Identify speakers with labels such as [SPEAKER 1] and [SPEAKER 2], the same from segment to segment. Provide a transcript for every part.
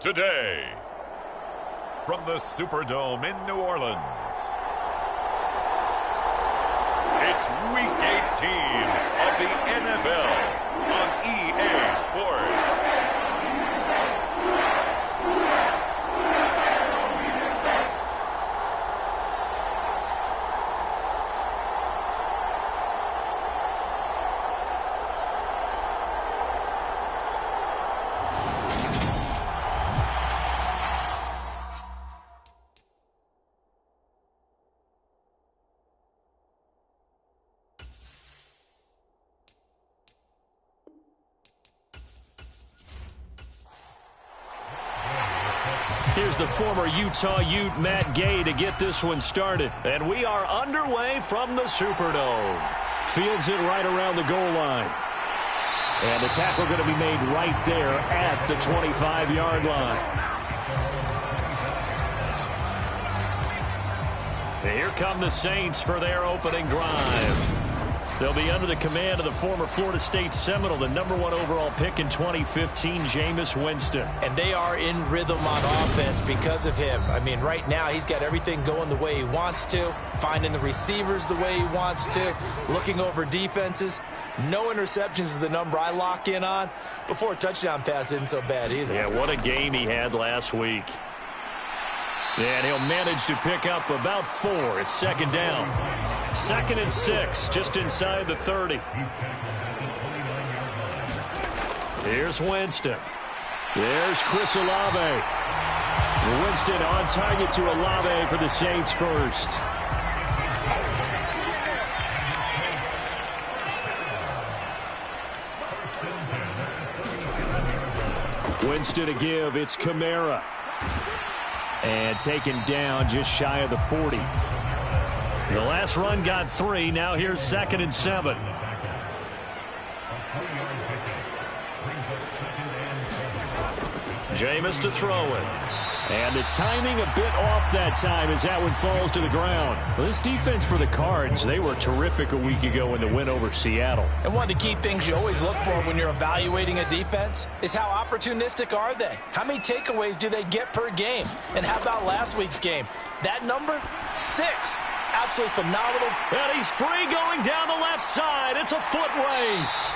[SPEAKER 1] Today, from the Superdome in New Orleans, it's Week 18 of the NFL on EA Sports.
[SPEAKER 2] Here's the former Utah Ute, Matt Gay, to get this one started. And we are underway from the Superdome. Fields it right around the goal line. And the tackle going to be made right there at the 25-yard line. Here come the Saints for their opening drive. They'll be under the command of the former Florida State Seminole, the #1 overall pick in 2015, Jameis Winston.
[SPEAKER 3] And they are in rhythm on offense because of him. I mean, right now he's got everything going the way he wants to, finding the receivers the way he wants to, looking over defenses. No interceptions is the number I lock in on. Before a touchdown pass isn't so bad either.
[SPEAKER 2] Yeah, what a game he had last week. And he'll manage to pick up about 4. It's second down. 2nd and 6, just inside the 30. Here's Winston. There's Chris Olave. Winston on target to Olave for the Saints first. Winston to give. It's Kamara. And taken down just shy of the 40. The last run got 3. Now here's 2nd and 7. Jameis to throw it. And the timing a bit off that time as that one falls to the ground. Well, this defense for the Cards, they were terrific a week ago in the win over Seattle.
[SPEAKER 3] And one of the key things you always look for when you're evaluating a defense is how opportunistic are they? How many takeaways do they get per game? And how about last week's game? That number? 6. Absolutely phenomenal.
[SPEAKER 2] And he's free going down the left side. It's a foot race.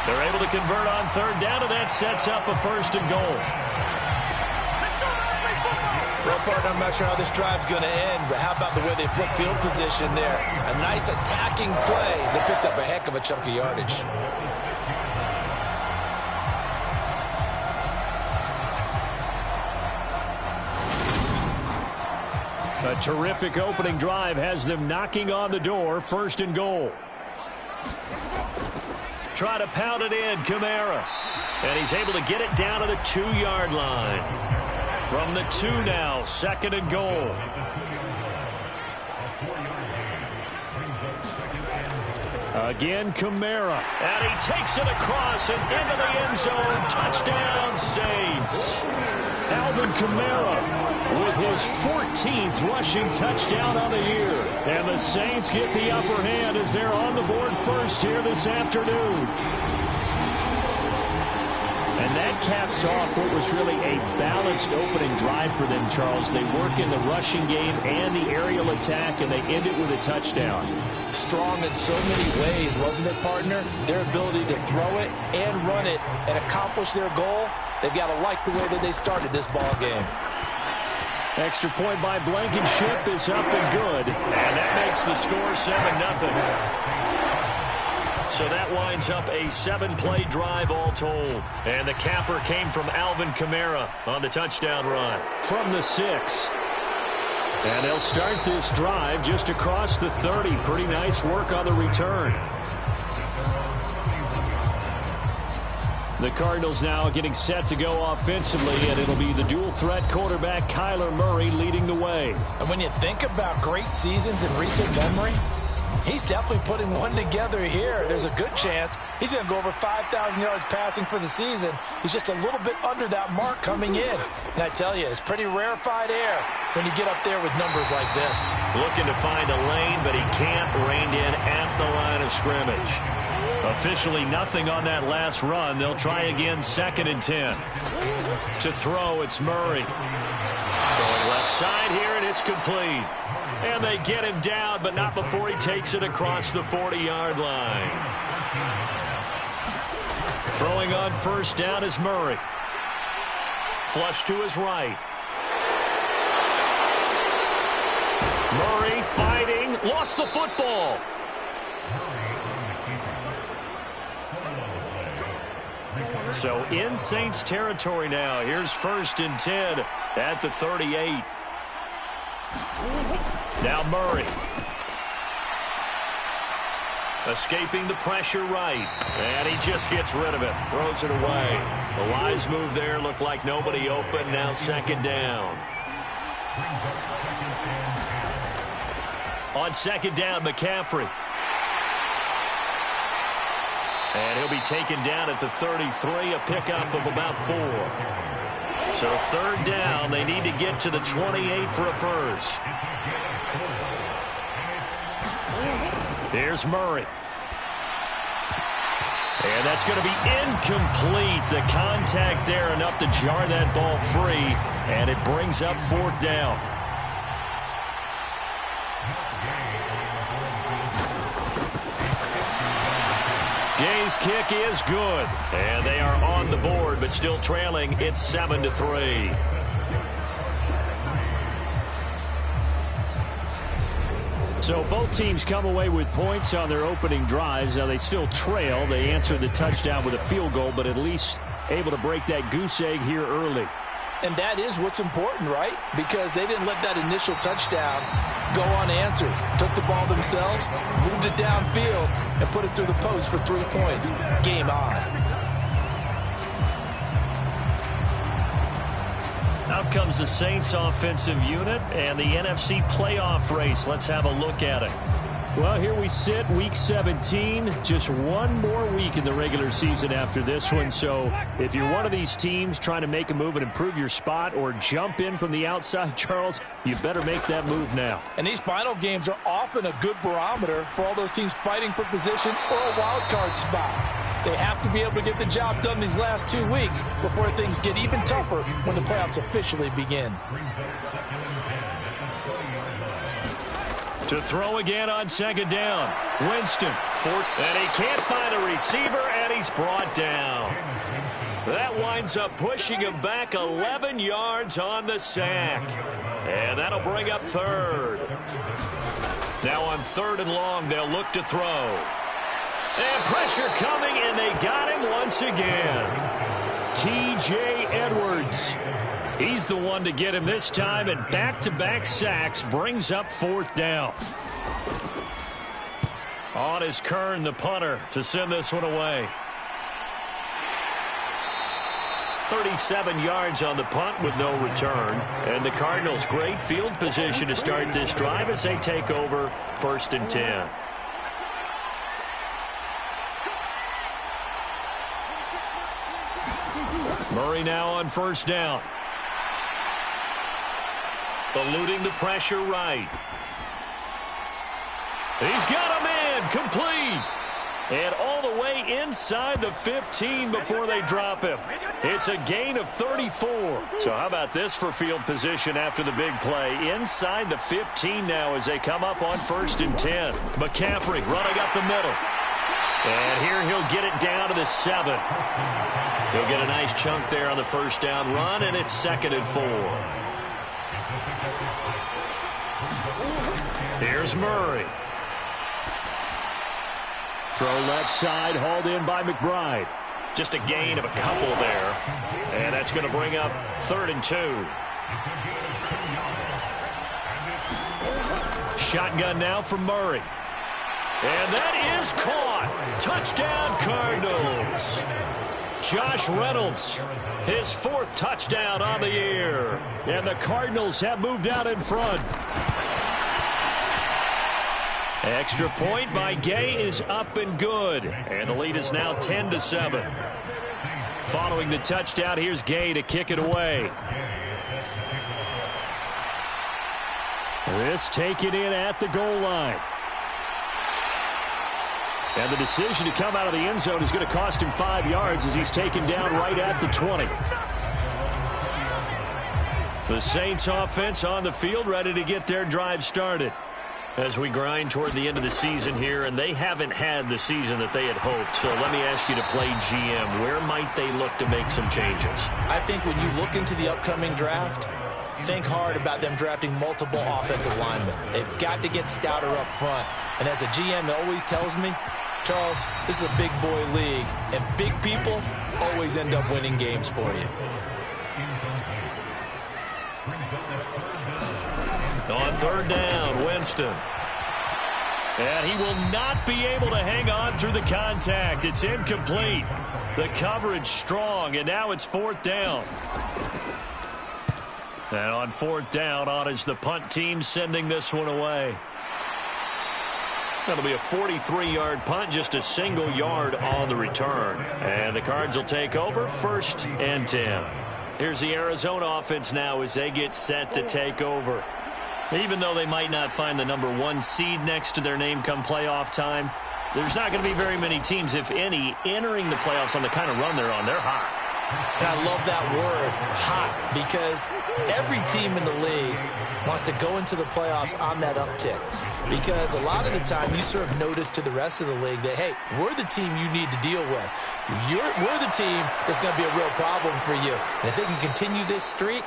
[SPEAKER 2] They're able to convert on 3rd down, and that sets up a 1st and goal.
[SPEAKER 3] Well, partner, I'm not sure how this drive's going to end, but how about the way they flip field position there? A nice attacking play. They picked up a heck of a chunk of yardage.
[SPEAKER 2] A terrific opening drive has them knocking on the door. 1st and goal. Try to pound it in, Kamara. And he's able to get it down to the 2-yard line. From the 2 now, 2nd and goal. Again, Kamara. And he takes it across and into the end zone. Touchdown, Saints. Alvin Kamara with his 14th rushing touchdown on the year. And the Saints get the upper hand as they're on the board first here this afternoon. And that caps off what was really a balanced opening drive for them, Charles. They work in the rushing game and the aerial attack, and they end it with a touchdown.
[SPEAKER 3] Strong in so many ways, wasn't it, partner? Their ability to throw it and run it and accomplish their goal, they've got to like the way that they started this ball game.
[SPEAKER 2] Extra point by Blankenship is up and good. And that makes the score 7-0. So that winds up a 7-play drive all told. And the capper came from Alvin Kamara on the touchdown run. From the 6. And they'll start this drive just across the 30. Pretty nice work on the return. The Cardinals now getting set to go offensively, and it'll be the dual-threat quarterback Kyler Murray leading the way.
[SPEAKER 3] And when you think about great seasons in recent memory, he's definitely putting one together here. There's a good chance he's going to go over 5,000 yards passing for the season. He's just a little bit under that mark coming in. And I tell you, it's pretty rarefied air when you get up there with numbers like this.
[SPEAKER 2] Looking to find a lane, but he can't. Reined in at the line of scrimmage. Officially nothing on that last run. They'll try again 2nd and 10. To throw, it's Murray. Throwing left side here, and it's complete. And they get him down, but not before he takes it across the 40-yard line. Throwing on 1st down is Murray. Flush to his right. Murray fighting, lost the football. So in Saints territory now. Here's 1st and 10 at the 38. Now Murray. Escaping the pressure right. And he just gets rid of it. Throws it away. The wise move there. Looked like nobody open. Now 2nd down. On 2nd down, McCaffrey. And he'll be taken down at the 33, a pickup of about 4. So 3rd down, they need to get to the 28 for a first. Here's Murray. And that's going to be incomplete. The contact there enough to jar that ball free, and it brings up 4th down. Gay's kick is good, and they are on the board, but still trailing. It's 7-3. So both teams come away with points on their opening drives. Now they still trail. They answered the touchdown with a field goal, but at least able to break that goose egg here early.
[SPEAKER 3] And that is what's important, right? Because they didn't let that initial touchdown go unanswered. Took the ball themselves, moved it downfield, and put it through the post for 3 points. Game on.
[SPEAKER 2] Out comes the Saints offensive unit and the NFC playoff race. Let's have a look at it. Well, here we sit, Week 17. Just one more week in the regular season after this one. So if you're one of these teams trying to make a move and improve your spot or jump in from the outside, Charles, you better make that move now.
[SPEAKER 3] And these final games are often a good barometer for all those teams fighting for position or a wild card spot. They have to be able to get the job done these last 2 weeks before things get even tougher when the playoffs officially begin.
[SPEAKER 2] To throw again on 2nd down. Winston, 4th, and he can't find a receiver, and he's brought down. That winds up pushing him back 11 yards on the sack. And that'll bring up 3rd. Now on 3rd and long, they'll look to throw. And pressure coming, and they got him once again. T.J. Edwards. He's the one to get him this time, and back-to-back sacks brings up 4th down. On is Kern, the punter, to send this one away. 37 yards on the punt with no return. And the Cardinals, great field position to start this drive as they take over 1st and 10. Murray now on 1st down. Eluding the pressure right. He's got a man complete. And all the way inside the 15 before they drop him. It's a gain of 34. So how about this for field position after the big play? Inside the 15 now as they come up on 1st and 10. McCaffrey running up the middle. And here he'll get it down to the 7. He'll get a nice chunk there on the 1st down run, and it's 2nd and 4. Here's Murray. Throw left side, hauled in by McBride. Just a gain of a couple there. And that's going to bring up 3rd and 2. Shotgun now for Murray. And that is caught. Touchdown, Cardinals. Josh Reynolds, his 4th touchdown on the year. And the Cardinals have moved out in front. Extra point by Gay is up and good. And the lead is now 10-7. Following the touchdown, here's Gay to kick it away. This taken in at the goal line. And the decision to come out of the end zone is going to cost him 5 yards as he's taken down right at the 20. The Saints offense on the field ready to get their drive started. As we grind toward the end of the season here, and they haven't had the season that they had hoped. So let me ask you to play GM. Where might they look to make some changes?
[SPEAKER 3] I think when you look into the upcoming draft, think hard about them drafting multiple offensive linemen. They've got to get stouter up front. And as a GM, it always tells me, Charles, this is a big boy league, and big people always end up winning games for you.
[SPEAKER 2] On 3rd down, Winston. And he will not be able to hang on through the contact. It's incomplete. The coverage strong, and now it's 4th down. And on 4th down, on is the punt team sending this one away. That'll be a 43-yard punt, just a single yard on the return. And the Cards will take over 1st and 10. Here's the Arizona offense now as they get set to take over. Even though they might not find the #1 seed next to their name come playoff time, there's not going to be very many teams, if any, entering the playoffs on the kind of run they're on. They're hot.
[SPEAKER 3] And I love that word, hot, because every team in the league wants to go into the playoffs on that uptick. Because a lot of the time you serve notice to the rest of the league that, hey, we're the team you need to deal with. We're the team that's going to be a real problem for you. And if they can continue this streak,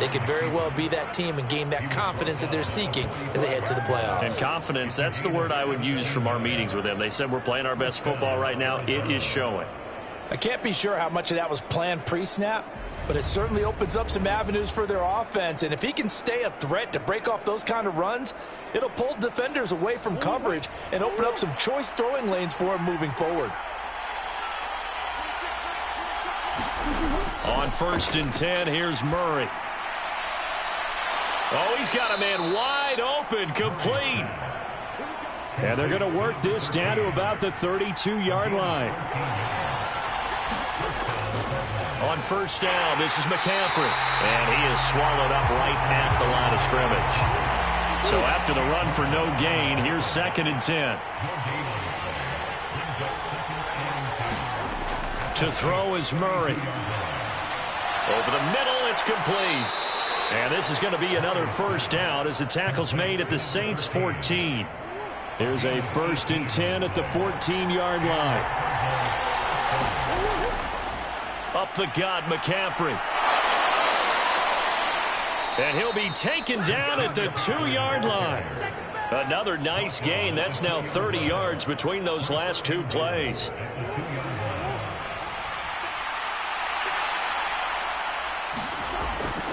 [SPEAKER 3] they could very well be that team and gain that confidence that they're seeking as they head to the playoffs.
[SPEAKER 2] And confidence, that's the word I would use from our meetings with them. They said we're playing our best football right now. It is showing.
[SPEAKER 3] I can't be sure how much of that was planned pre-snap, but it certainly opens up some avenues for their offense. And if he can stay a threat to break off those kind of runs, it'll pull defenders away from coverage and open up some choice throwing lanes for him moving forward.
[SPEAKER 2] On 1st and 10, here's Murray. Oh, he's got a man wide open, complete. And they're going to work this down to about the 32-yard line. On 1st down, this is McCaffrey. And he is swallowed up right at the line of scrimmage. So after the run for no gain, here's 2nd and 10. To throw is Murray. Over the middle, it's complete. And this is going to be another 1st down as the tackle's made at the Saints' 14. Here's a 1st and 10 at the 14-yard line. Up the gut, McCaffrey. And he'll be taken down at the 2-yard line. Another nice gain. That's now 30 yards between those last two plays.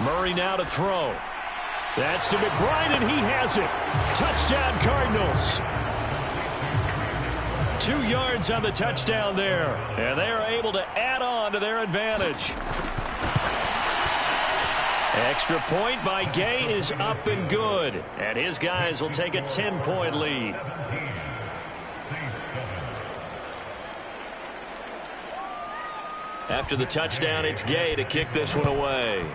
[SPEAKER 2] Murray now to throw. That's to McBride, and he has it. Touchdown, Cardinals. 2 yards on the touchdown there. And they are able to add on to their advantage. Extra point by Gay is up and good. And his guys will take a 10-point lead. After the touchdown, it's Gay to kick this one away.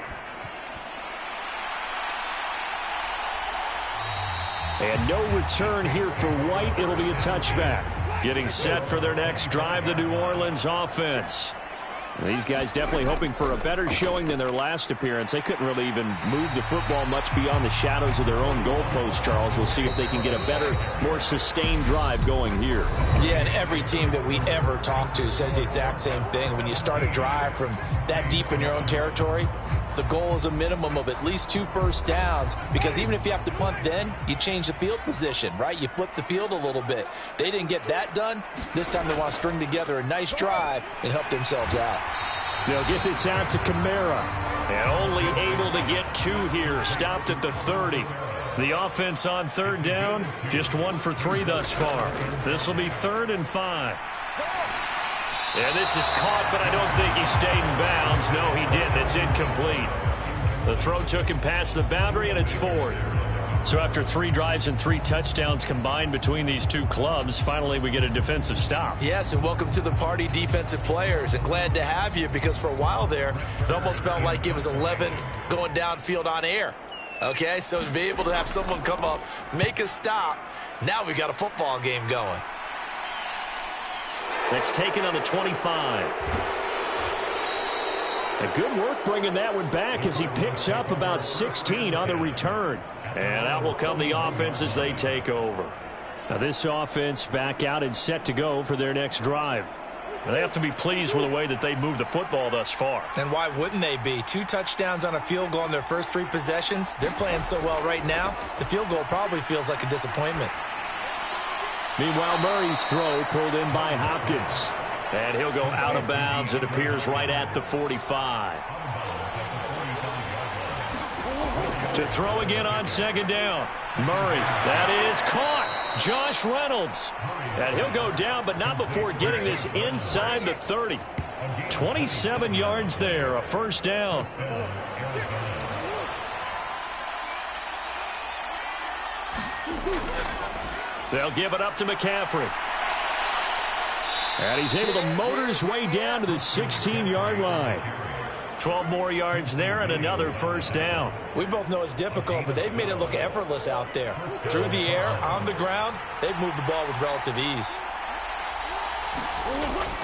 [SPEAKER 2] And no return here for White. It'll be a touchback. Getting set for their next drive, the New Orleans offense. These guys definitely hoping for a better showing than their last appearance. They couldn't really even move the football much beyond the shadows of their own goalpost, Charles. We'll see if they can get a better, more sustained drive going here.
[SPEAKER 3] Yeah, and every team that we ever talk to says the exact same thing. When you start a drive from that deep in your own territory, the goal is a minimum of at least 2 first downs, because even if you have to punt then, you change the field position, right? You flip the field a little bit. They didn't get that done. This time they want to string together a nice drive and help themselves out.
[SPEAKER 2] They'll get this out to Kamara. And only able to get 2 here. Stopped at the 30. The offense on 3rd down, just 1 for 3 thus far. This will be 3rd and 5. And this is caught, but I don't think he stayed in bounds. No, he didn't. It's incomplete. The throw took him past the boundary, and it's 4th. So after 3 drives and 3 touchdowns combined between these two clubs, finally we get a defensive stop.
[SPEAKER 3] Yes, and welcome to the party, defensive players. And glad to have you, because for a while there, it almost felt like it was 11 going downfield on air. Okay, so to be able to have someone come up, make a stop, now we've got a football game going.
[SPEAKER 2] That's taken on the 25. A good work bringing that one back as he picks up about 16 on the return. And out will come the offense as they take over. Now this offense back out and set to go for their next drive. Now they have to be pleased with the way that they moved the football thus far.
[SPEAKER 3] And why wouldn't they be? 2 touchdowns on a field goal in their first 3 possessions. They're playing so well right now, the field goal probably feels like a disappointment.
[SPEAKER 2] Meanwhile, Murray's throw pulled in by Hopkins. And he'll go out of bounds. It appears right at the 45. To throw again on 2nd down. Murray, that is caught. Josh Reynolds. And he'll go down, but not before getting this inside the 30. 27 yards there, a 1st down. They'll give it up to McCaffrey. And he's able to motor his way down to the 16-yard line. 12 more yards there and another first down.
[SPEAKER 3] We both know it's difficult, but they've made it look effortless out there. Through the air, on the ground, they've moved the ball with relative ease.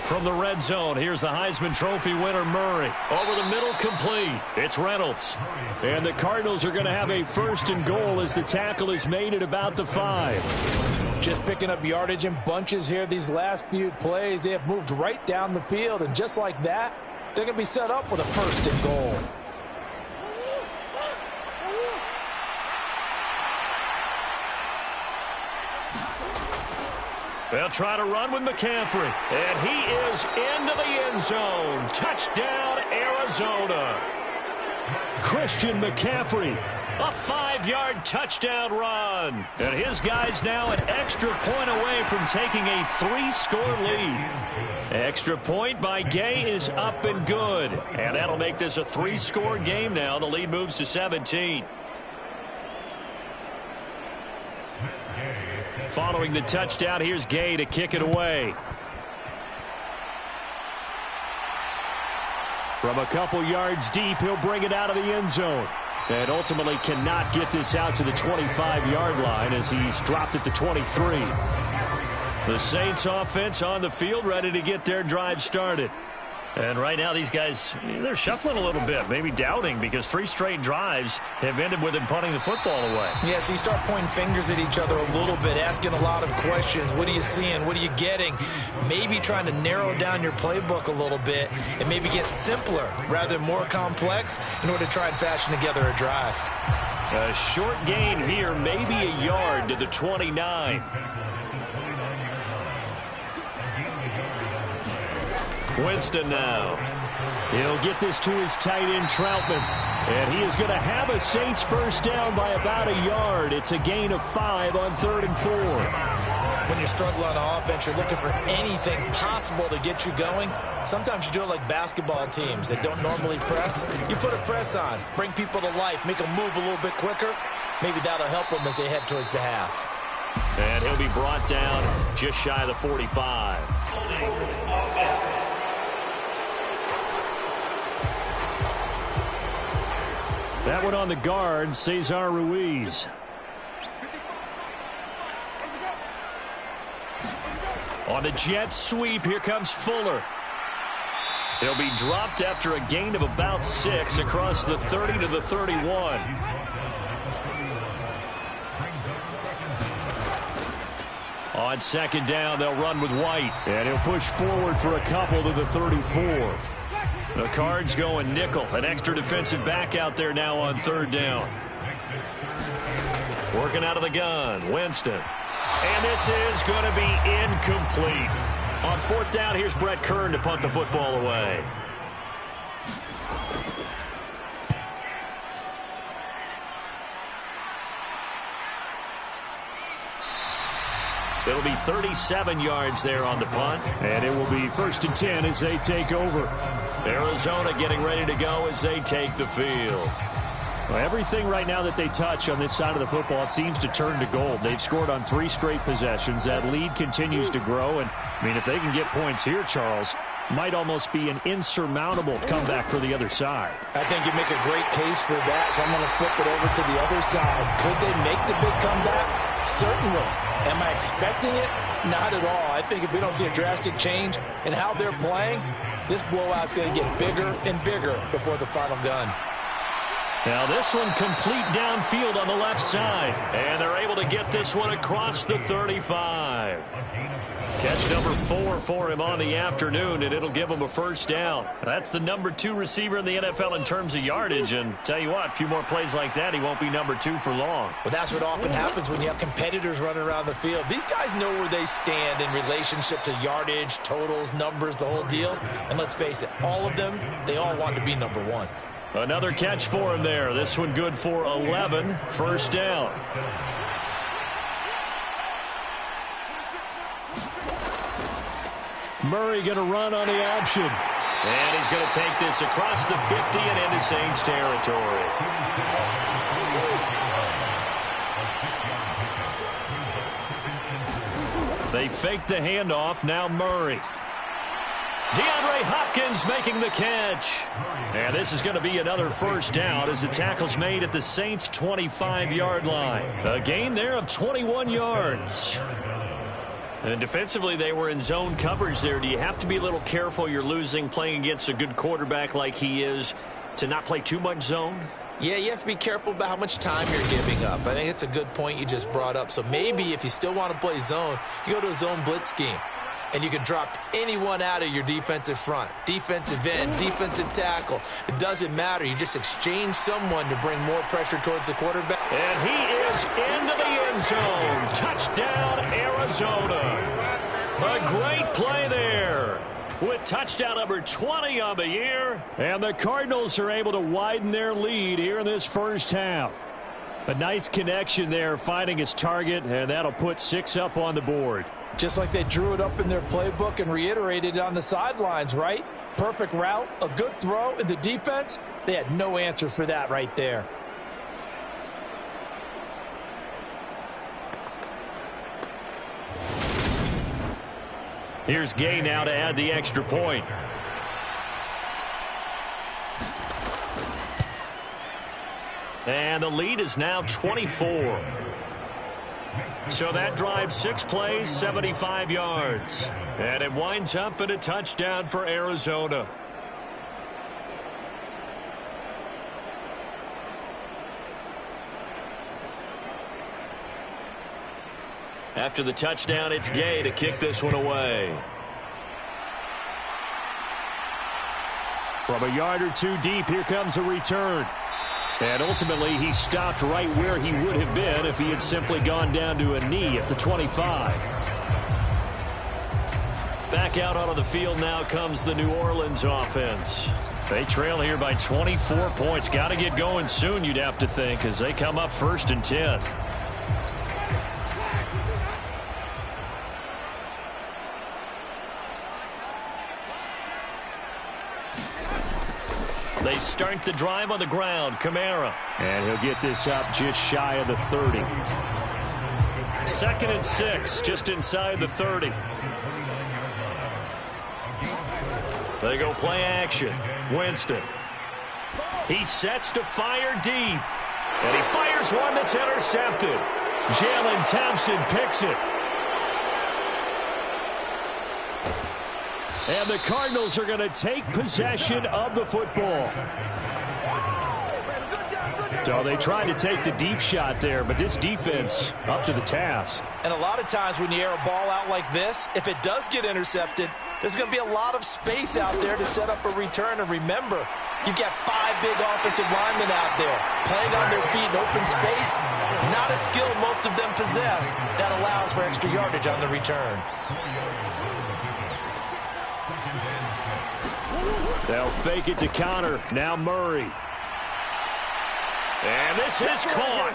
[SPEAKER 2] From the red zone, here's the Heisman Trophy winner, Murray. Over the middle, complete. It's Reynolds. And the Cardinals are going to have a first and goal as the tackle is made at about the 5.
[SPEAKER 3] Just picking up yardage in bunches here these last few plays. They have moved right down the field, and just like that, they're going to be set up with a first and goal.
[SPEAKER 2] They'll try to run with McCaffrey. And he is into the end zone. Touchdown, Arizona. Christian McCaffrey, a 5-yard touchdown run. And his guy's now an extra point away from taking a 3-score lead. Extra point by Gay is up and good. And that'll make this a 3-score game now. The lead moves to 17. Following the touchdown, here's Gay to kick it away. From a couple yards deep, he'll bring it out of the end zone. And ultimately cannot get this out to the 25-yard line as he's dropped it to 23. The Saints offense on the field, ready to get their drive started. And right now these guys, they're shuffling a little bit, maybe doubting, because 3 straight drives have ended with him punting the football away.
[SPEAKER 3] Yeah, so you start pointing fingers at each other a little bit, asking a lot of questions. What are you seeing? What are you getting? Maybe trying to narrow down your playbook a little bit and maybe get simpler rather than more complex in order to try and fashion together a drive.
[SPEAKER 2] A short gain here, maybe a yard to the 29. Winston now. He'll get this to his tight end, Troutman. And he is going to have a Saints first down by about a yard. It's a gain of 5 on 3rd and 4.
[SPEAKER 3] When you're struggling on offense, you're looking for anything possible to get you going. Sometimes you do it like basketball teams that don't normally press. You put a press on, bring people to life, make them move a little bit quicker. Maybe that'll help them as they head towards the half.
[SPEAKER 2] And he'll be brought down just shy of the 45. That one on the guard, Cesar Ruiz. On the jet sweep, here comes Fuller. He'll be dropped after a gain of about 6 across the 30 to the 31. On second down, they'll run with White. And he'll push forward for a couple to the 34. The Cards going nickel. An extra defensive back out there now on 3rd down. Working out of the gun, Winston. And this is going to be incomplete. On 4th down, here's Brett Kern to punt the football away. It'll be 37 yards there on the punt. And it will be 1st and 10 as they take over. Arizona getting ready to go as they take the field. Well, everything right now that they touch on this side of the football, it seems to turn to gold. They've scored on 3 straight possessions. That lead continues to grow. And, I mean, if they can get points here, Charles, might almost be an insurmountable comeback for the other side.
[SPEAKER 3] I think you make a great case for that, so I'm going to flip it over to the other side. Could they make the big comeback? Certainly. Am I expecting it? Not at all. I think if we don't see a drastic change in how they're playing, this blowout's going to get bigger and bigger before the final gun.
[SPEAKER 2] Now this one complete downfield on the left side. And they're able to get this one across the 35. Catch number 4 for him on the afternoon, and it'll give him a first down. That's the number 2 receiver in the NFL in terms of yardage. And tell you what, a few more plays like that, he won't be number 2 for long.
[SPEAKER 3] Well, that's what often happens when you have competitors running around the field. These guys know where they stand in relationship to yardage, totals, numbers, the whole deal. And let's face it, all of them, they all want to be number 1.
[SPEAKER 2] Another catch for him there. This one good for 11. First down. Murray going to run on the option. And he's going to take this across the 50 and into Saints territory. They fake the handoff. Now Murray. DeAndre Hopkins making the catch. And this is going to be another first down as the tackle's made at the Saints' 25-yard line. A gain there of 21 yards. And defensively, they were in zone coverage there. Do you have to be a little careful? You're losing playing against a good quarterback like he is to not play too much zone?
[SPEAKER 3] Yeah, you have to be careful about how much time you're giving up. I think it's a good point you just brought up. So maybe if you still want to play zone, you go to a zone blitz scheme. And you can drop anyone out of your defensive front. Defensive end, defensive tackle. It doesn't matter. You just exchange someone to bring more pressure towards the quarterback.
[SPEAKER 2] And he is into the end zone. Touchdown, Arizona. A great play there with touchdown number 20 on the year. And the Cardinals are able to widen their lead here in this first half. A nice connection there, finding his target, and that'll put 6 up on the board.
[SPEAKER 3] Just like they drew it up in their playbook and reiterated it on the sidelines, right? Perfect route, a good throw, and the defense, they had no answer for that right there.
[SPEAKER 2] Here's Gay now to add the extra point. And the lead is now 24. So that drives 6 plays, 75 yards. And it winds up in a touchdown for Arizona. After the touchdown, it's Gay to kick this one away. From a yard or two deep, here comes a return. And ultimately, he stopped right where he would have been if he had simply gone down to a knee at the 25. Back out onto the field now comes the New Orleans offense. They trail here by 24 points. Got to get going soon, you'd have to think, as they come up 1st and 10. They start the drive on the ground. Kamara. And he'll get this up just shy of the 30. 2nd and 6, just inside the 30. They go play action. Winston. He sets to fire deep. And he fires one that's intercepted. Jalen Thompson picks it. And the Cardinals are going to take possession of the football. So they tried to take the deep shot there, but this defense up to the task.
[SPEAKER 3] And a lot of times when you air a ball out like this, if it does get intercepted, there's going to be a lot of space out there to set up a return. And remember, you've got 5 big offensive linemen out there playing on their feet in open space. Not a skill most of them possess that allows for extra yardage on the return.
[SPEAKER 2] They'll fake it to Connor. Now Murray. And this is caught.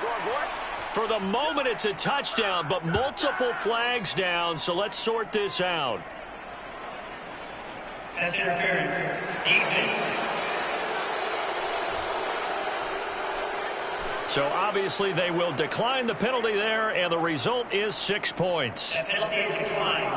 [SPEAKER 2] For the moment, it's a touchdown, but multiple flags down, so let's sort this out.
[SPEAKER 4] Pass interference. Defense.
[SPEAKER 2] So obviously they will decline the penalty there, and the result is 6 points.
[SPEAKER 4] That penalty is declined.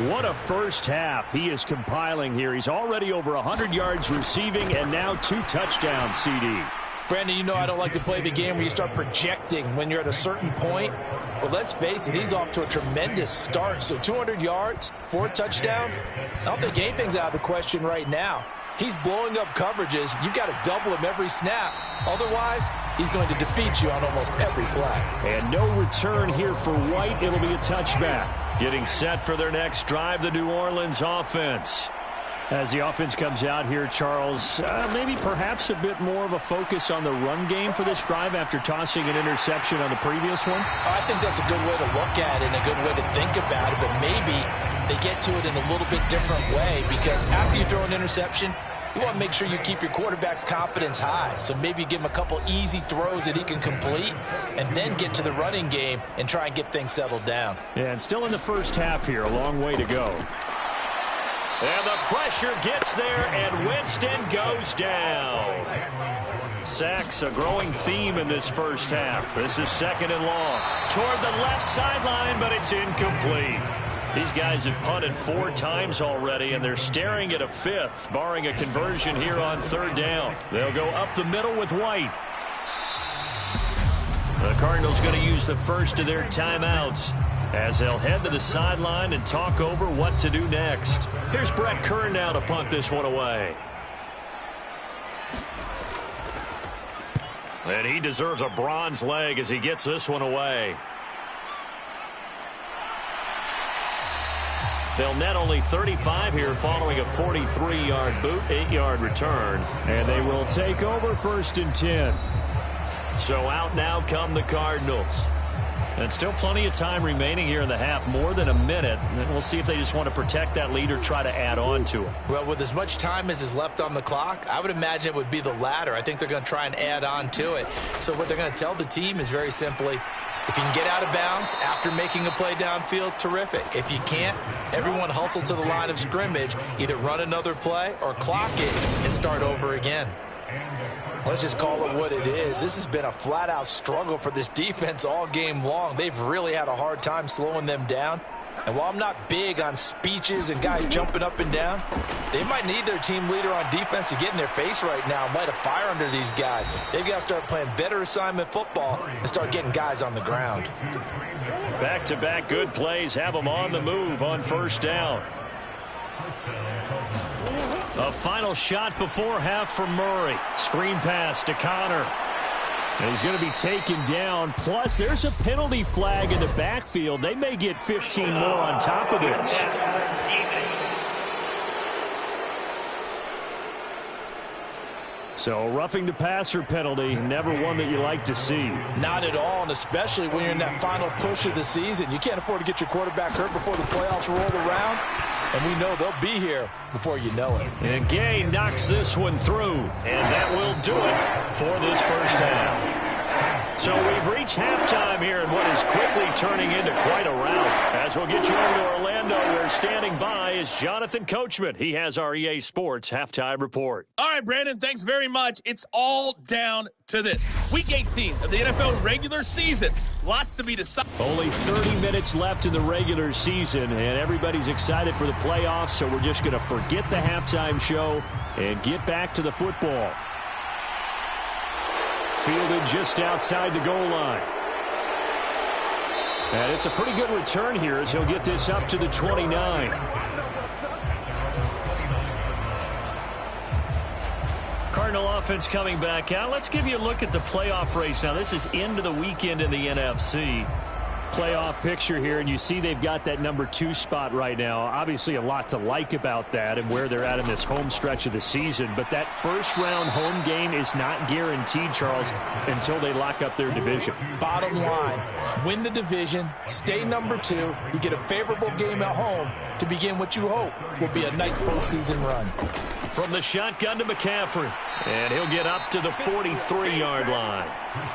[SPEAKER 2] What a first half he is compiling here. He's already over 100 yards receiving and now 2 touchdowns, CD.
[SPEAKER 3] Brandon, you know I don't like to play the game where you start projecting when you're at a certain point. But let's face it, he's off to a tremendous start. So 200 yards, 4 touchdowns. I don't think anything's out of the question right now. He's blowing up coverages. You've got to double him every snap. Otherwise, he's going to defeat you on almost every play.
[SPEAKER 2] And no return here for White. It'll be a touchback. Getting set for their next drive, the New Orleans offense. As the offense comes out here, Charles, maybe perhaps a bit more of a focus on the run game for this drive after tossing an interception on the previous one?
[SPEAKER 3] I think that's a good way to look at it and a good way to think about it, but maybe they get to it in a little bit different way because after you throw an interception, you want to make sure you keep your quarterback's confidence high. So maybe give him a couple easy throws that he can complete and then get to the running game and try and get things settled down.
[SPEAKER 2] Yeah, and still in the first half here, a long way to go. And the pressure gets there, and Winston goes down. Sacks, a growing theme in this first half. This is 2nd and long. Toward the left sideline, but it's incomplete. These guys have punted 4 times already, and they're staring at a 5th, barring a conversion here on 3rd down. They'll go up the middle with White. The Cardinals going to use the first of their timeouts as they'll head to the sideline and talk over what to do next. Here's Brett Kern now to punt this one away. And he deserves a bronze leg as he gets this one away. They'll net only 35 here following a 43-yard boot, 8-yard return. And they will take over 1st and 10. So out now come the Cardinals. And still plenty of time remaining here in the half, more than a minute. And we'll see if they just want to protect that lead or try to add on to it.
[SPEAKER 3] Well, with as much time as is left on the clock, I would imagine it would be the latter. I think they're going to try and add on to it. So what they're going to tell the team is very simply, if you can get out of bounds after making a play downfield, terrific. If you can't, everyone hustle to the line of scrimmage, either run another play or clock it and start over again. Let's just call it what it is. This has been a flat-out struggle for this defense all game long. They've really had a hard time slowing them down. And while I'm not big on speeches and guys jumping up and down, they might need their team leader on defense to get in their face right now and light a fire under these guys. They've got to start playing better assignment football and start getting guys on the ground.
[SPEAKER 2] Back-to-back good plays have them on the move on 1st down. A final shot before half from Murray. Screen pass to Connor. And he's going to be taken down. Plus, there's a penalty flag in the backfield. They may get 15 more on top of this. So, roughing the passer penalty, never one that you like to see.
[SPEAKER 3] Not at all, and especially when you're in that final push of the season. You can't afford to get your quarterback hurt before the playoffs roll around. And we know they'll be here before you know it.
[SPEAKER 2] And Gay knocks this one through. And that will do it for this first half. So we've reached halftime here in what is quickly turning into quite a rout. As we'll get you over to Orlando, where standing by is Jonathan Coachman. He has our EA Sports halftime report.
[SPEAKER 5] All right, Brandon, thanks very much. It's all down to this. Week 18 of the NFL regular season. Lots to be decided.
[SPEAKER 2] Only 30 minutes left in the regular season, and everybody's excited for the playoffs, so we're just going to forget the halftime show and get back to the football. Fielded just outside the goal line. And it's a pretty good return here as he'll get this up to the 29. Cardinal offense coming back out. Let's give you a look at the playoff race now. This is into the weekend in the NFC. Playoff picture here, and you see they've got that number 2 spot right now. Obviously a lot to like about that and where they're at in this home stretch of the season, but that first round home game is not guaranteed, Charles, until they lock up their division.
[SPEAKER 3] Bottom line, win the division, stay number 2, you get a favorable game at home to begin what you hope will be a nice postseason run.
[SPEAKER 2] From the shotgun to McCaffrey, and he'll get up to the 43-yard line.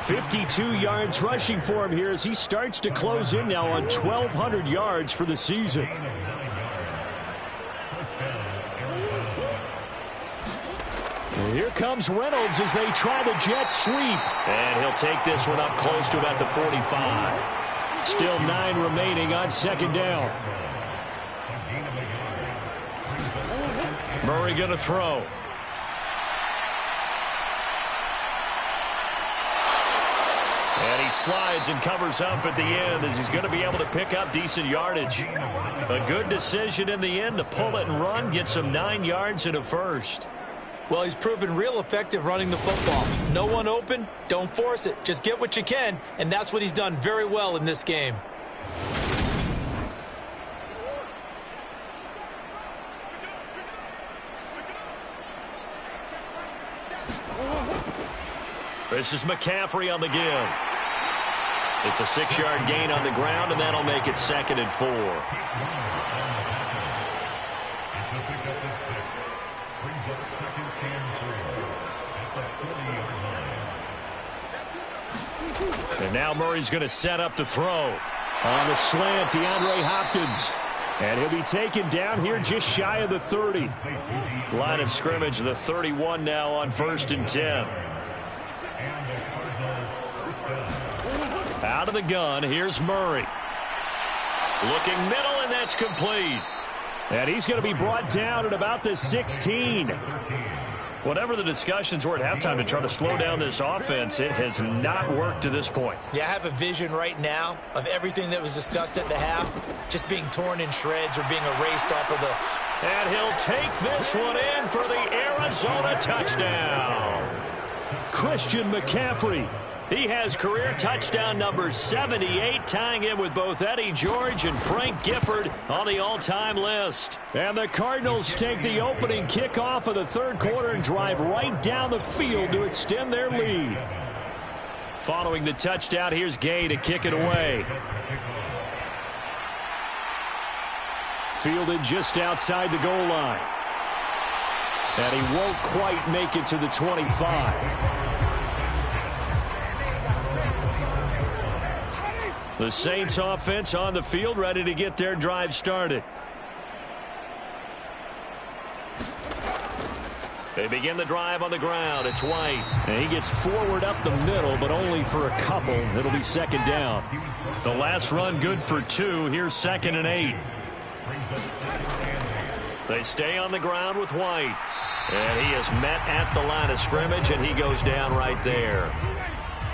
[SPEAKER 2] 52 yards rushing for him here as he starts to close in now on 1,200 yards for the season. And here comes Reynolds as they try the jet sweep. And he'll take this one up close to about the 45. Still 9 remaining on 2nd down. Murray going to throw. And he slides and covers up at the end as he's going to be able to pick up decent yardage. A good decision in the end to pull it and run, get some 9 yards and a first.
[SPEAKER 3] Well, he's proven real effective running the football. No one open, don't force it. Just get what you can, and that's what he's done very well in this game.
[SPEAKER 2] This is McCaffrey on the give. It's a 6-yard gain on the ground, and that'll make it 2nd and 4. And now Murray's going to set up the throw. On the slant, DeAndre Hopkins. And he'll be taken down here just shy of the 30. Line of scrimmage, the 31 now on 1st and 10. Out of the gun, here's Murray. Looking middle, and that's complete. And he's going to be brought down at about the 16. Whatever the discussions were at halftime to try to slow down this offense, it has not worked to this point.
[SPEAKER 3] Yeah, I have a vision right now of everything that was discussed at the half just being torn in shreds or being erased off of the...
[SPEAKER 2] And he'll take this one in for the Arizona touchdown. Christian McCaffrey. He has career touchdown number 78, tying in with both Eddie George and Frank Gifford on the all-time list. And the Cardinals take the opening kickoff of the third quarter and drive right down the field to extend their lead. Following the touchdown, here's Gay to kick it away. Fielded just outside the goal line. And he won't quite make it to the 25. The Saints offense on the field, ready to get their drive started. They begin the drive on the ground. It's White. And he gets forward up the middle, but only for a couple. It'll be second down. The last run good for 2. Here's 2nd and 8. They stay on the ground with White. And he is met at the line of scrimmage, and he goes down right there.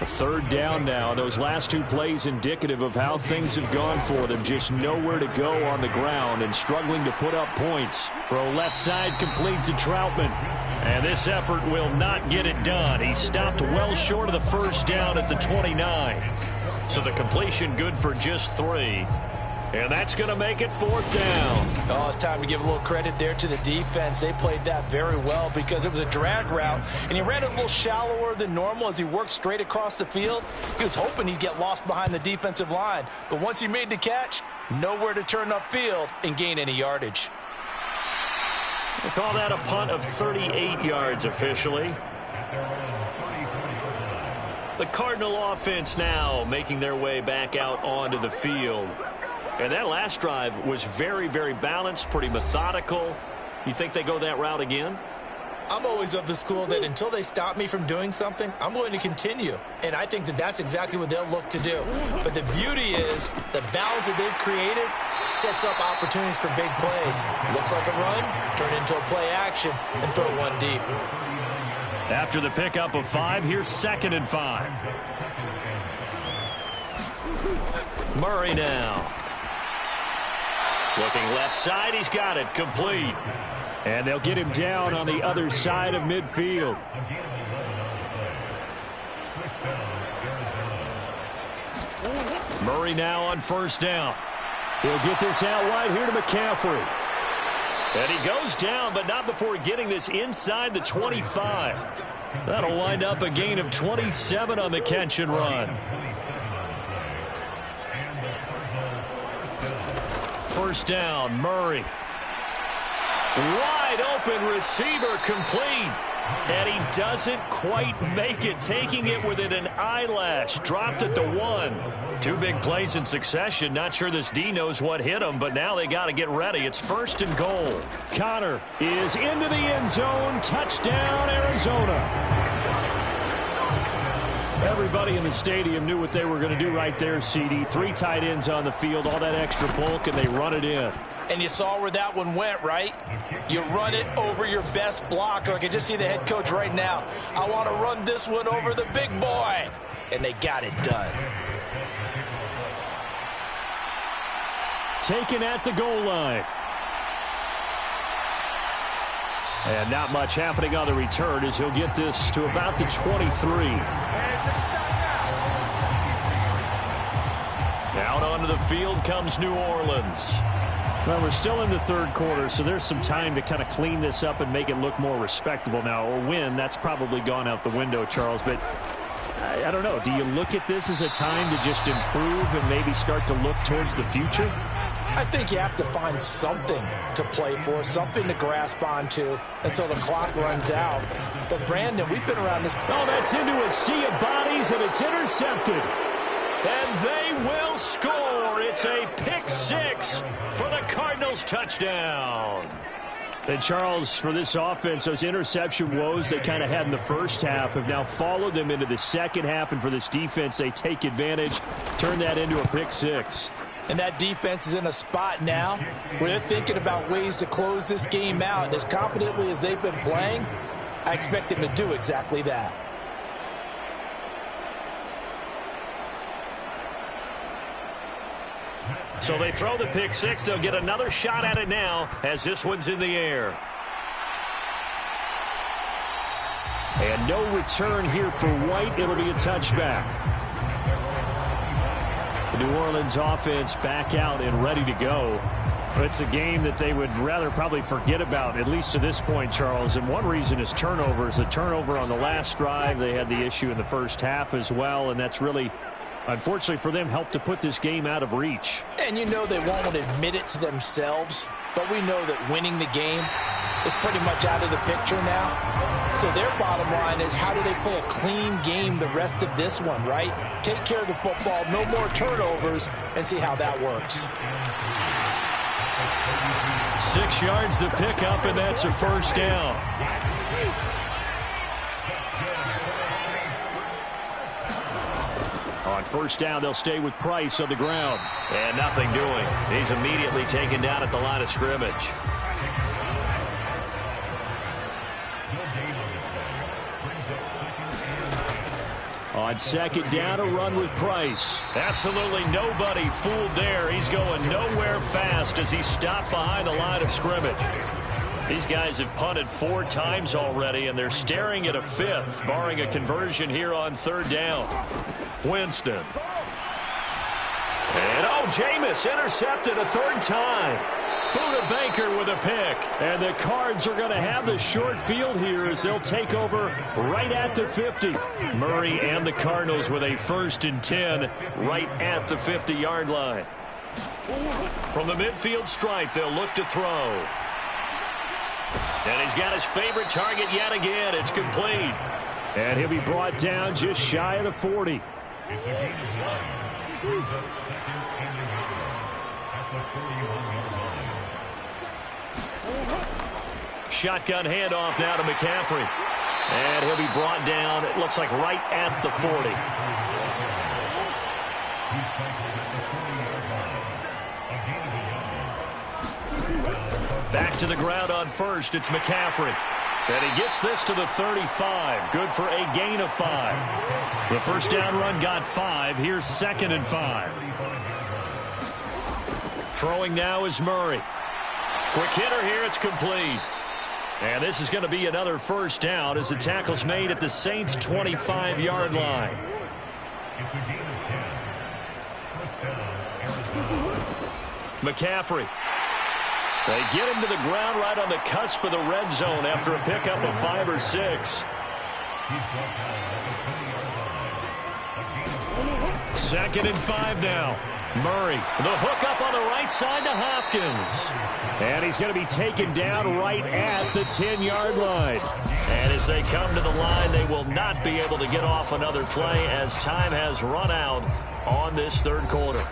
[SPEAKER 2] A third down now. Those last 2 plays indicative of how things have gone for them. Just nowhere to go on the ground and struggling to put up points. Throw left side complete to Troutman. And this effort will not get it done. He stopped well short of the first down at the 29. So the completion good for just 3. And that's going to make it 4th down.
[SPEAKER 3] Oh, it's time to give a little credit there to the defense. They played that very well because it was a drag route, and he ran it a little shallower than normal as he worked straight across the field. He was hoping he'd get lost behind the defensive line, but once he made the catch, nowhere to turn upfield and gain any yardage.
[SPEAKER 2] We'll call that a punt of 38 yards officially. The Cardinal offense now making their way back out onto the field. And that last drive was very, very balanced, pretty methodical. You think they go that route again?
[SPEAKER 3] I'm always of the school that until they stop me from doing something, I'm going to continue. And I think that that's exactly what they'll look to do. But the beauty is the balance that they've created sets up opportunities for big plays. Looks like a run, turn into a play action, and throw one deep.
[SPEAKER 2] After the pickup of 5, here's 2nd and 5. Murray now. Looking left side, he's got it, complete. And they'll get him down on the other side of midfield. Murray now on 1st down. He'll get this out wide here to McCaffrey. And he goes down, but not before getting this inside the 25. That'll wind up a gain of 27 on the catch and run. 1st down, Murray. Wide open receiver complete. And he doesn't quite make it, taking it within an eyelash. Dropped at the 1. 2 big plays in succession. Not sure this D knows what hit him, but now they got to get ready. It's 1st and goal. Connor is into the end zone. Touchdown, Arizona. Everybody in the stadium knew what they were going to do right there, CD. 3 tight ends on the field, all that extra bulk, and they run it in.
[SPEAKER 3] And you saw where that one went, right? You run it over your best blocker. I can just see the head coach right now. I want to run this one over the big boy. And they got it done.
[SPEAKER 2] Taken at the goal line. And not much happening on the return as he'll get this to about the 23. Out onto the field comes New Orleans. Well, we're still in the third quarter, so there's some time to kind of clean this up and make it look more respectable now. Or win, that's probably gone out the window, Charles. But I don't know. Do you look at this as a time to just improve and maybe start to look towards the future?
[SPEAKER 3] I think you have to find something to play for, something to grasp onto until the clock runs out. But, Brandon, we've been around this.
[SPEAKER 2] Oh, that's into a sea of bodies, and it's intercepted. And they will score. It's a pick 6 for the Cardinals touchdown. And Charles, for this offense, those interception woes they kind of had in the first half have now followed them into the second half. And for this defense, they take advantage, turn that into a pick six.
[SPEAKER 3] And that defense is in a spot now where they're thinking about ways to close this game out. And as confidently as they've been playing, I expect them to do exactly that.
[SPEAKER 2] So they throw the pick six. They'll get another shot at it now as this one's in the air. And no return here for White. It'll be a touchback. The New Orleans offense back out and ready to go. It's a game that they would rather probably forget about, at least to this point, Charles. And one reason is turnovers. A turnover on the last drive. They had the issue in the first half as well, and that's really, unfortunately for them, helped to put this game out of reach.
[SPEAKER 3] And you know they won't admit it to themselves, but we know that winning the game is pretty much out of the picture now. So their bottom line is, how do they play a clean game the rest of this one, right? Take care of the football, no more turnovers, and see how that works.
[SPEAKER 2] 6 yards the pickup, and that's a first down. On first down, they'll stay with Price on the ground. And nothing doing. He's immediately taken down at the line of scrimmage. On second down, a run with Price. Absolutely nobody fooled there. He's going nowhere fast as he's stopped behind the line of scrimmage. These guys have punted 4 times already, and they're staring at a 5th, barring a conversion here on third down. Winston. And, Jameis intercepted a 3rd time. Buda Baker with a pick. And the Cards are going to have the short field here as they'll take over right at the 50. Murray and the Cardinals with a 1st and 10 right at the 50-yard line. From the midfield stripe, they'll look to throw. And he's got his favorite target yet again. It's complete. And he'll be brought down just shy of the 40.
[SPEAKER 1] It's a gain of 1. Brings up 2nd and 11 at the 41-yard line.
[SPEAKER 2] Shotgun handoff now to McCaffrey. And he'll be brought down, it looks like, right at the 40. Back to the ground on first. It's McCaffrey. And he gets this to the 35. Good for a gain of 5. The first down run got 5. Here's 2nd and 5. Throwing now is Murray. Quick hitter here. It's complete. And this is going to be another first down as the tackle's made at the Saints' 25-yard line. McCaffrey. They get him to the ground right on the cusp of the red zone after a pickup of 5 or 6. 2nd and 5 now. Murray, the hook up on the right side to Hopkins. And he's going to be taken down right at the 10-yard line. And as they come to the line, they will not be able to get off another play as time has run out on this 3rd quarter.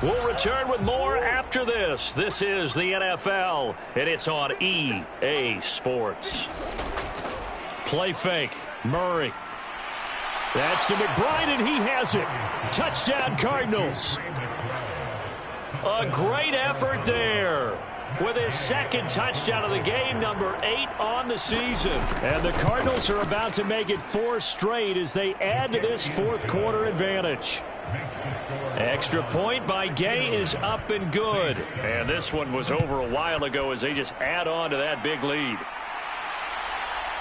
[SPEAKER 2] We'll return with more after this. This is the NFL, and it's on EA Sports. Play fake. Murray. That's to McBride, and he has it. Touchdown, Cardinals. A great effort there with his 2nd touchdown of the game, number 8 on the season. And the Cardinals are about to make it 4 straight as they add to this 4th quarter advantage. Extra point by Gay is up and good. And this one was over a while ago as they just add on to that big lead.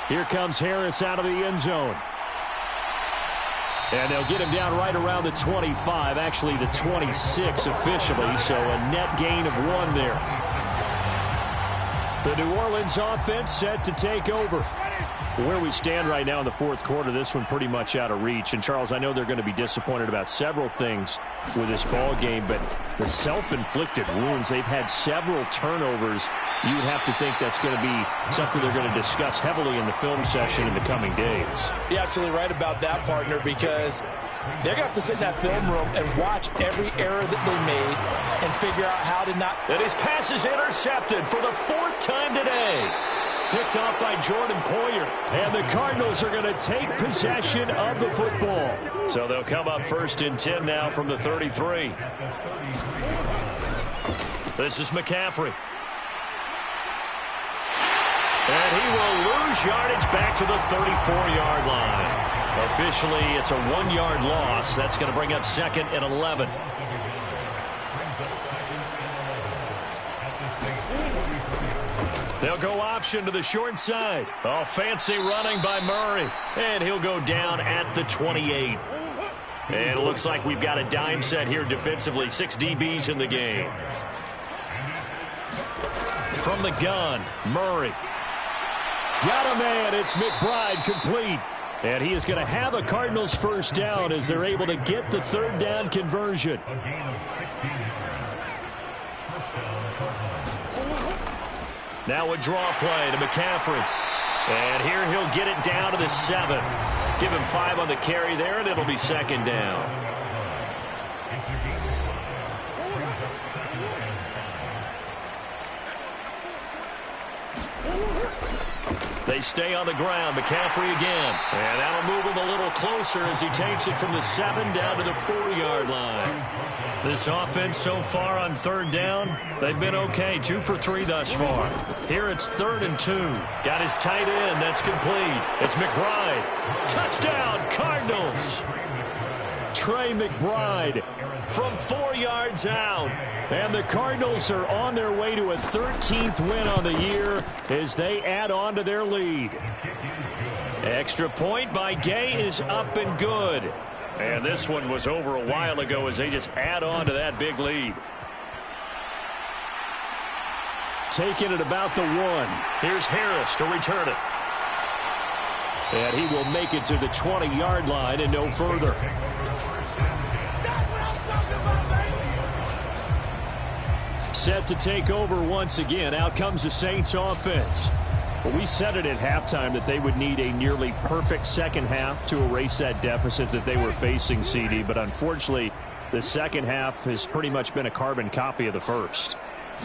[SPEAKER 2] Here comes Harris out of the end zone. And they'll get him down right around the 25, actually the 26 officially, so a net gain of 1 there. The New Orleans offense set to take over. Where we stand right now in the 4th quarter, this one pretty much out of reach. And, Charles, I know they're going to be disappointed about several things with this ball game, but the self-inflicted wounds, they've had several turnovers. You would have to think that's going to be something they're going to discuss heavily in the film session in the coming days.
[SPEAKER 3] You're absolutely right about that, partner, because they're going to have to sit in that film room and watch every error that they made, and figure out how to not...
[SPEAKER 2] And his pass is intercepted for the 4th time today. Picked off by Jordan Poyer. And the Cardinals are going to take possession of the football. So they'll come up 1st and 10 now from the 33. This is McCaffrey. And he will lose yardage back to the 34-yard line. Officially, it's a 1-yard loss. That's going to bring up 2nd and 11. They'll go option to the short side. Oh, fancy running by Murray. And he'll go down at the 28. And it looks like we've got a dime set here defensively. 6 DBs in the game. From the gun, Murray. Got a man. It's McBride complete. And he is going to have a Cardinals first down as they're able to get the 3rd down conversion. Now a draw play to McCaffrey. And here he'll get it down to the 7. Give him 5 on the carry there, and it'll be 2nd down. They stay on the ground. McCaffrey again. And that'll move him a little closer as he takes it from the 7 down to the 4-yard line. This offense so far on 3rd down, they've been okay. 2 for 3 thus far. Here it's 3rd and 2. Got his tight end. That's complete. It's McBride. Touchdown, Cardinals. Trey McBride from 4 yards out. And the Cardinals are on their way to a 13th win on the year as they add on to their lead. Extra point by Gay is up and good. And this one was over a while ago as they just add on to that big lead. Taking it about the 1. Here's Harris to return it. And he will make it to the 20-yard line and no further. Set to take over once again. Out comes the Saints offense. Well, we said it at halftime that they would need a nearly perfect second half to erase that deficit that they were facing, CD. But unfortunately, the second half has pretty much been a carbon copy of the first.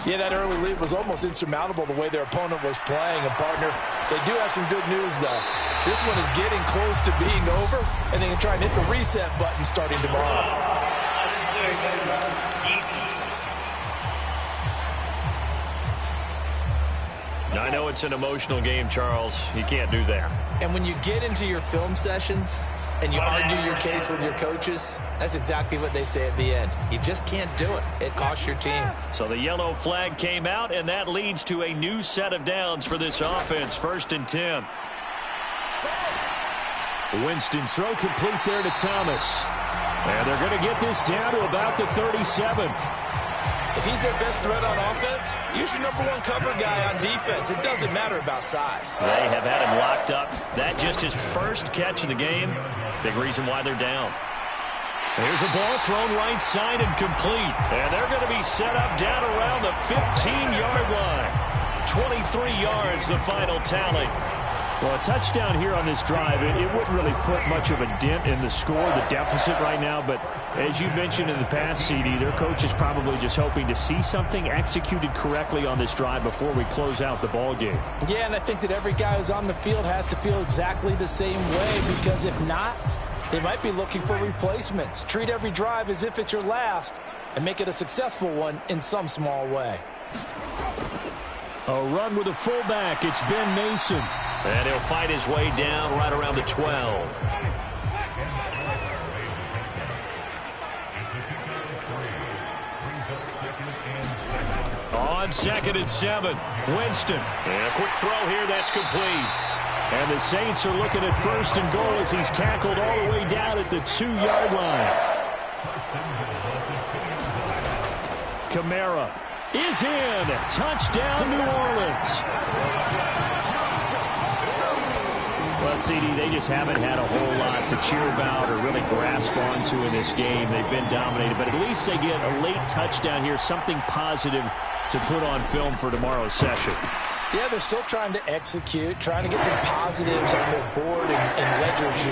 [SPEAKER 3] Yeah, that early lead was almost insurmountable the way their opponent was playing. And, partner, they do have some good news, though. This one is getting close to being over, and they can try and hit the reset button starting tomorrow.
[SPEAKER 2] I know it's an emotional game, Charles. You can't do that.
[SPEAKER 3] And when you get into your film sessions and you argue your case with your coaches, that's exactly what they say at the end. You just can't do it. It costs your team.
[SPEAKER 2] So the yellow flag came out, and that leads to a new set of downs for this offense. 1st and 10. Winston's throw complete there to Thomas. And they're going to get this down to about the 37.
[SPEAKER 3] If he's their best threat on offense, use your #1 cover guy on defense. It doesn't matter about size.
[SPEAKER 2] They have had him locked up. That just his first catch of the game. Big reason why they're down. Here's a ball thrown right side and complete. And they're going to be set up down around the 15-yard line. 23 yards, the final tally.
[SPEAKER 6] Well, a touchdown here on this drive, it wouldn't really put much of a dent in the score, the deficit right now. But as you mentioned in the past, CD, their coach is probably just hoping to see something executed correctly on this drive before we close out the ball game.
[SPEAKER 3] Yeah, and I think that every guy who's on the field has to feel exactly the same way, because if not, they might be looking for replacements. Treat every drive as if it's your last and make it a successful one in some small way.
[SPEAKER 6] A run with a fullback. It's Ben Mason.
[SPEAKER 2] And he'll fight his way down right around the 12. On 2nd and 7, Winston. And a quick throw here, that's complete.
[SPEAKER 6] And the Saints are looking at 1st and goal as he's tackled all the way down at the 2-yard line. Kamara is in. Touchdown, New Orleans. Well, CD, they just haven't had a whole lot to cheer about or really grasp onto in this game. They've been dominated, but at least they get a late touchdown here, something positive to put on film for tomorrow's session.
[SPEAKER 3] Yeah, they're still trying to execute, trying to get some positives on their board and ledger sheet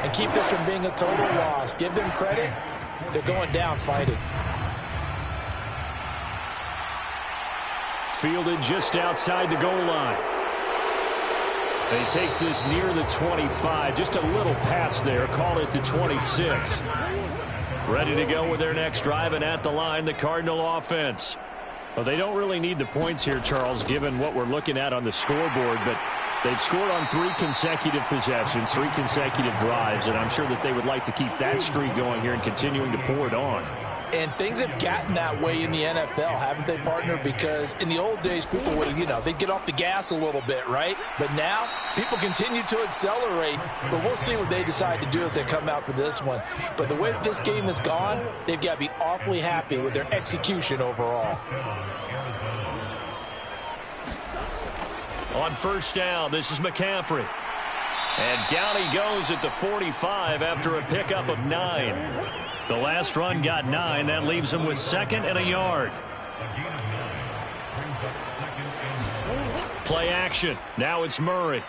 [SPEAKER 3] and keep this from being a total loss. Give them credit. They're going down fighting.
[SPEAKER 2] Fielded just outside the goal line. He takes this near the 25. Just a little pass there. Call it the 26. Ready to go with their next drive, and at the line, the Cardinal offense. Well, they don't really need the points here, Charles, given what we're looking at on the scoreboard, but they've scored on 3 consecutive possessions, 3 consecutive drives, and I'm sure that they would like to keep that streak going here and continuing to pour it on.
[SPEAKER 3] And things have gotten that way in the NFL, haven't they, partner? Because in the old days, people would, they'd get off the gas a little bit, right? But now, people continue to accelerate. But we'll see what they decide to do as they come out for this one. But the way that this game has gone, they've got to be awfully happy with their execution overall.
[SPEAKER 2] On first down, this is McCaffrey. And down he goes at the 45 after a pickup of 9. The last run got 9. That leaves him with 2nd and a yard. Play action. Now it's Murray.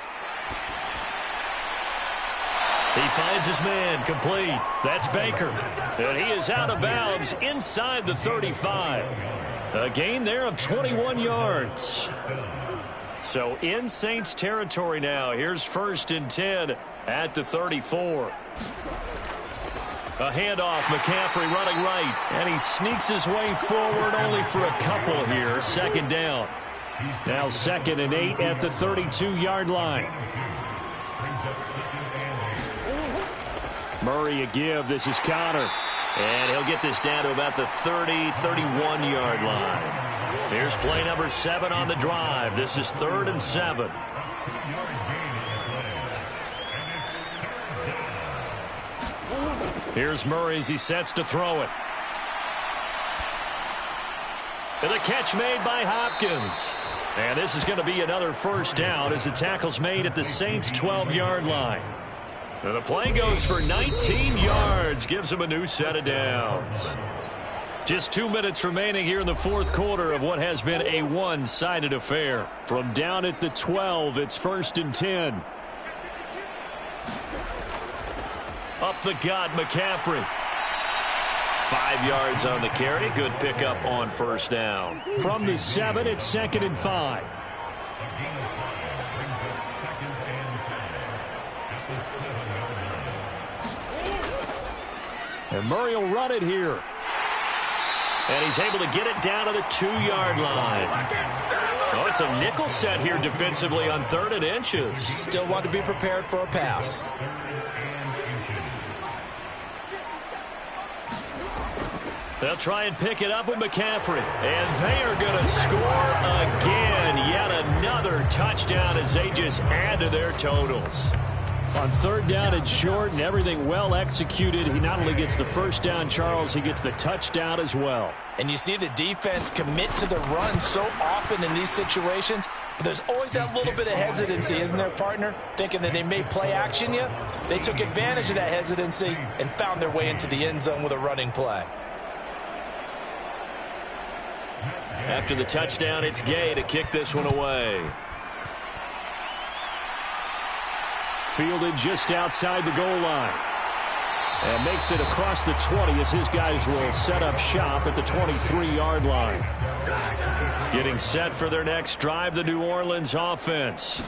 [SPEAKER 2] He finds his man, complete. That's Baker. And he is out of bounds inside the 35. A gain there of 21 yards. So in Saints territory now. Here's 1st and 10 at the 34. A handoff, McCaffrey running right, and he sneaks his way forward only for a couple here. 2nd down. Now 2nd and 8 at the 32-yard line. Murray a give. This is Connor. And he'll get this down to about the 30, 31-yard line. Here's play number 7 on the drive. This is 3rd and 7. Here's Murray as he sets to throw it. And the catch made by Hopkins. And this is going to be another 1st down as the tackle's made at the Saints' 12-yard line. And the play goes for 19 yards. Gives him a new set of downs. Just 2 minutes remaining here in the 4th quarter of what has been a one-sided affair. From down at the 12, it's 1st and 10. Up the gut, McCaffrey. 5 yards on the carry. Good pickup on 1st down. From the 7, it's 2nd and 5. And Murray will run it here. And he's able to get it down to the 2-yard line. Oh, it's a nickel set here defensively on 3rd and inches.
[SPEAKER 3] Still want to be prepared for a pass.
[SPEAKER 2] They'll try and pick it up with McCaffrey. And they are going to score again. Yet another touchdown as they just add to their totals. On 3rd down and short and everything well executed, he not only gets the 1st down, Charles, he gets the touchdown as well.
[SPEAKER 3] And you see the defense commit to the run so often in these situations. But there's always that little bit of hesitancy, isn't there, partner? Thinking that they may play action you. They took advantage of that hesitancy and found their way into the end zone with a running play.
[SPEAKER 2] After the touchdown, it's Gay to kick this one away. Fielded just outside the goal line. And makes it across the 20 as his guys will set up shop at the 23-yard line. Getting set for their next drive, the New Orleans offense.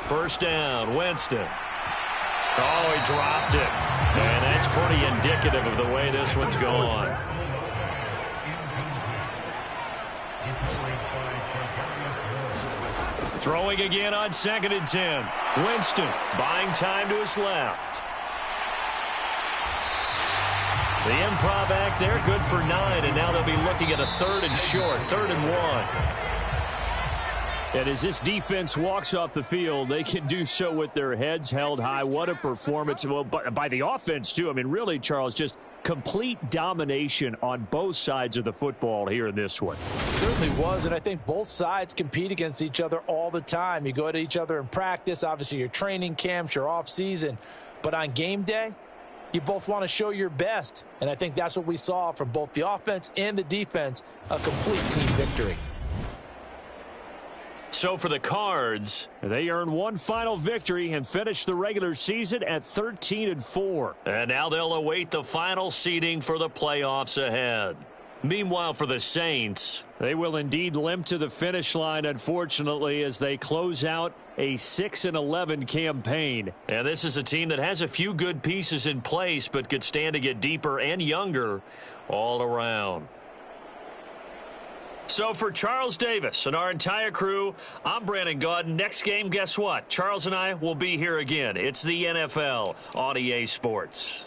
[SPEAKER 2] 1st down, Winston. Oh, he dropped it. And that's pretty indicative of the way this one's gone. Throwing again on 2nd and 10. Winston buying time to his left. The improv act there, good for 9, and now they'll be looking at a 3rd and short, 3rd and 1. And as this defense walks off the field, they can do so with their heads held high. What a performance. Well, by the offense, too. I mean, really, Charles, just complete domination on both sides of the football here in this one.
[SPEAKER 3] It certainly was, and I think both sides compete against each other all the time. You go at each other in practice, obviously your training camps, your off-season. But on game day, you both want to show your best. And I think that's what we saw from both the offense and the defense, a complete team victory.
[SPEAKER 2] So for the Cards, they earn one final victory and finish the regular season at 13-4. And now they'll await the final seeding for the playoffs ahead. Meanwhile, for the Saints,
[SPEAKER 6] They will indeed limp to the finish line, unfortunately, as they close out a 6-11 campaign.
[SPEAKER 2] And this is a team that has a few good pieces in place, but could stand to get deeper and younger all around. So for Charles Davis and our entire crew, I'm Brandon Gaudin. Next game, guess what? Charles and I will be here again. It's the NFL on EA Sports.